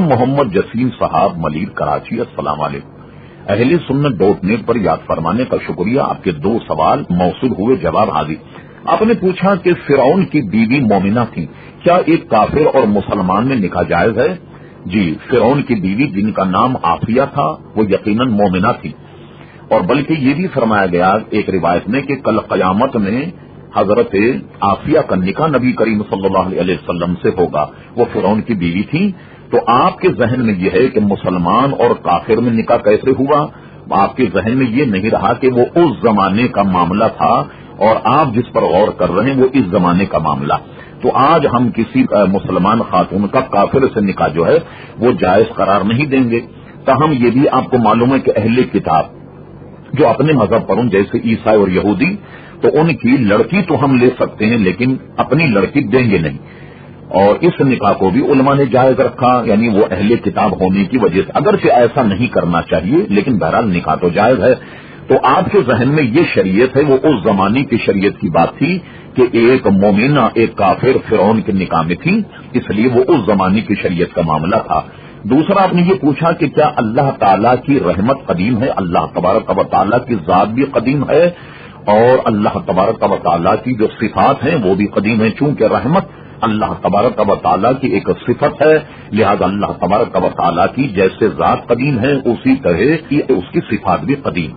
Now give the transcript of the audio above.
محمد جسیم صاحب ملیر کراچی، السلام علیکم۔ اہل سنت .net پر یاد فرمانے کا شکریہ۔ آپ کے 2 سوال موصول ہوئے، جواب حاضر۔ آپ نے پوچھا کہ فرعون کی بیوی مومنہ تھی، کیا ایک کافر اور مسلمان میں نکاح جائز ہے؟ جی، فرعون کی بیوی جن کا نام عافیہ تھا وہ یقیناً مومنہ تھی، اور بلکہ یہ بھی فرمایا گیا ایک روایت میں کہ کل قیامت میں حضرت عافیہ کا نکاح نبی کریم صلی اللہ علیہ وسلم سے ہوگا۔ وہ فرعون کی بیوی تھی۔ تو آپ کے ذہن میں یہ ہے کہ مسلمان اور کافر میں نکاح کیسے ہوا؟ آپ کے ذہن میں یہ نہیں رہا کہ وہ اس زمانے کا معاملہ تھا، اور آپ جس پر غور کر رہے ہیں وہ اس زمانے کا معاملہ۔ تو آج ہم کسی مسلمان خاتون کا کافر سے نکاح جو ہے وہ جائز قرار نہیں دیں گے۔ تاہم یہ بھی آپ کو معلوم ہے کہ اہل کتاب جو اپنے مذہب پر ہوں، جیسے عیسائی اور یہودی، تو ان کی لڑکی تو ہم لے سکتے ہیں لیکن اپنی لڑکی دیں گے نہیں، اور اس نکاح کو بھی علماء نے جائز رکھا، یعنی وہ اہل کتاب ہونے کی وجہ سے، اگرچہ ایسا نہیں کرنا چاہیے لیکن بہرحال نکاح تو جائز ہے۔ تو آپ کے ذہن میں یہ شریعت ہے، وہ اس زمانے کی شریعت کی بات تھی کہ ایک مومنہ ایک کافر فرعون کے نکاح میں تھی، اس لیے وہ اس زمانے کی شریعت کا معاملہ تھا۔ دوسرا آپ نے یہ پوچھا کہ کیا اللہ تعالیٰ کی رحمت قدیم ہے؟ اللہ تبارک و تعالیٰ کی ذات بھی قدیم ہے، اور اللہ تبارک و تعالیٰ کی جو صفات ہیں وہ بھی قدیم ہیں۔ چونکہ رحمت اللہ تبارک و تعالیٰ کی ایک صفت ہے، لہذا اللہ تبارک و تعالیٰ کی جیسے ذات قدیم ہے اسی طرح کی اس کی صفات بھی قدیم۔